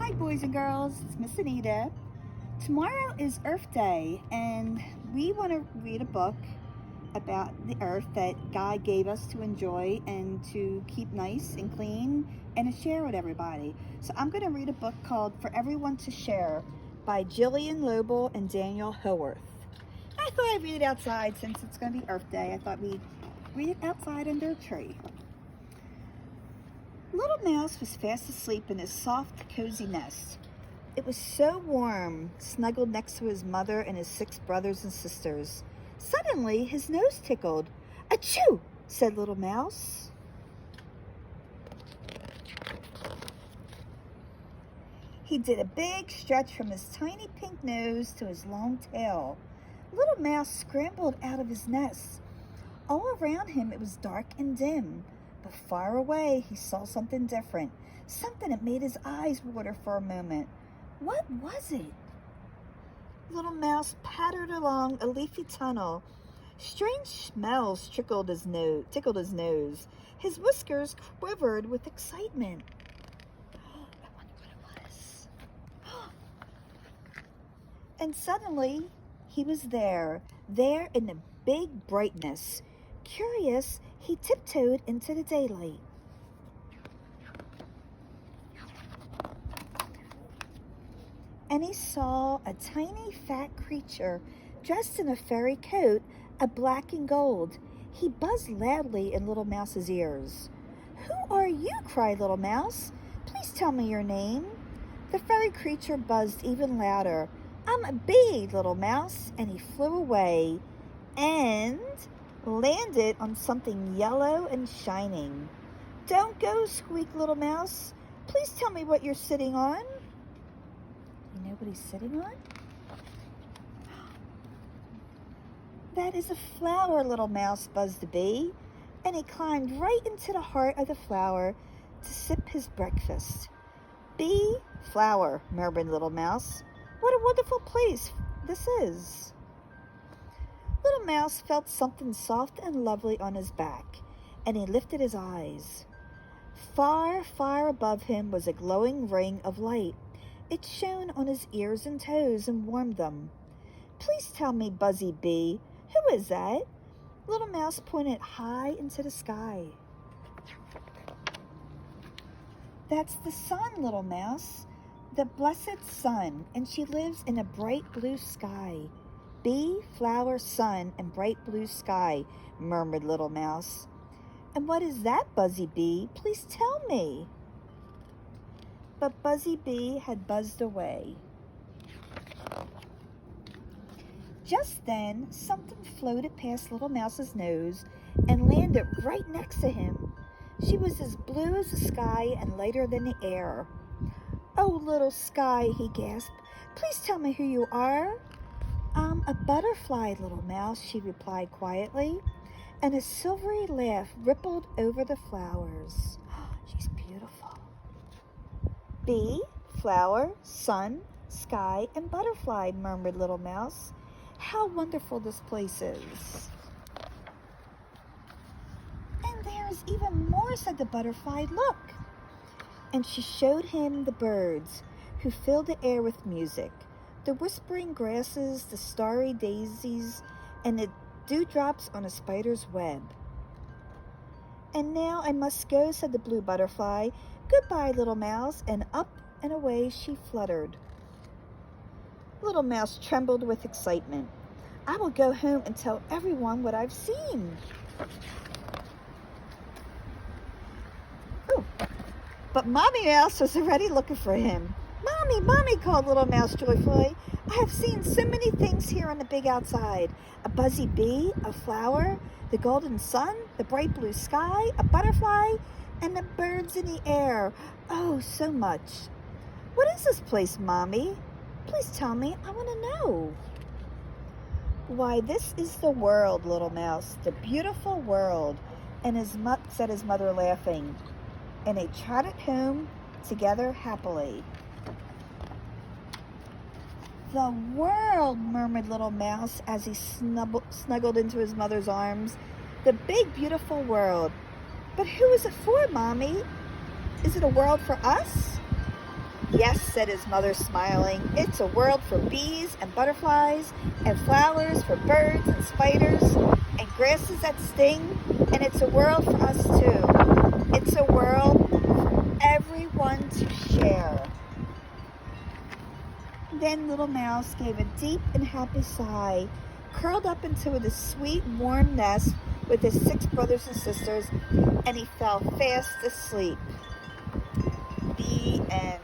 Hi, boys and girls. It's Miss Anita. Tomorrow is Earth Day, and we want to read a book about the earth that God gave us to enjoy and to keep nice and clean and to share with everybody. So I'm going to read a book called For Everyone to Share by Jillian Lobel and Daniel Haworth. I thought I'd read it outside since it's going to be Earth Day. I thought we'd read it outside under a tree. Little Mouse was fast asleep in his soft, cozy nest. It was so warm, snuggled next to his mother and his 6 brothers and sisters. Suddenly, his nose tickled. "Achoo!" said Little Mouse. He did a big stretch from his tiny pink nose to his long tail. Little Mouse scrambled out of his nest. All around him it was dark and dim. But far away, he saw something different, something that made his eyes water for a moment. What was it? Little Mouse pattered along a leafy tunnel. Strange smells tickled his nose. His whiskers quivered with excitement. I wonder what it was. And suddenly, he was there in the big brightness. Curious, he tiptoed into the daylight. And he saw a tiny fat creature dressed in a fairy coat of black and gold. He buzzed loudly in Little Mouse's ears. "Who are you?" cried Little Mouse. "Please tell me your name." The fairy creature buzzed even louder. "I'm a bee, Little Mouse," and he flew away and landed on something yellow and shining. "Don't go," squeaked Little Mouse. "Please tell me what you're sitting on." You know what he's sitting on? "That is a flower, Little Mouse," buzzed the bee, and he climbed right into the heart of the flower to sip his breakfast. "Bee, flower," murmured Little Mouse. "What a wonderful place this is." Little Mouse felt something soft and lovely on his back, and he lifted his eyes. Far, far above him was a glowing ring of light. It shone on his ears and toes and warmed them. "Please tell me, Buzzy Bee, who is that?" Little Mouse pointed high into the sky. "That's the sun, Little Mouse, the blessed sun, and she lives in a bright blue sky." "Bee, flower, sun, and bright blue sky," murmured Little Mouse. "And what is that, Buzzy Bee? Please tell me." But Buzzy Bee had buzzed away. Just then, something floated past Little Mouse's nose and landed right next to him. She was as blue as the sky and lighter than the air. "Oh, little sky," he gasped. "Please tell me who you are." "I'm a butterfly, Little Mouse," she replied quietly, and a silvery laugh rippled over the flowers. She's beautiful. "Bee, flower, sun, sky, and butterfly," murmured Little Mouse. "How wonderful this place is." "And there's even more," said the butterfly. "Look." And she showed him the birds who filled the air with music. The whispering grasses, the starry daisies, and the dewdrops on a spider's web. "And now I must go," said the blue butterfly. "Goodbye, Little Mouse," and up and away she fluttered. Little Mouse trembled with excitement. "I will go home and tell everyone what I've seen." Ooh. But Mommy Mouse was already looking for him. "Mommy, Mommy," called Little Mouse joyfully. "I have seen so many things here on the big outside. A buzzy bee, a flower, the golden sun, the bright blue sky, a butterfly, and the birds in the air. Oh, so much." "What is this place, Mommy? Please tell me. I want to know." "Why, this is the world, Little Mouse, the beautiful world," and said his mother, laughing. And they trotted home together happily. "The world," murmured Little Mouse as he snuggled into his mother's arms. "The big, beautiful world. But who is it for, Mommy? Is it a world for us?" Yes, said his mother, smiling. It's a world for bees and butterflies, and flowers for birds and spiders, and grasses that sting, and it's a world for us too. It's a world for everyone to share. Then Little Mouse gave a deep and happy sigh, curled up into the sweet, warm nest with his 6 brothers and sisters, and he fell fast asleep. The end.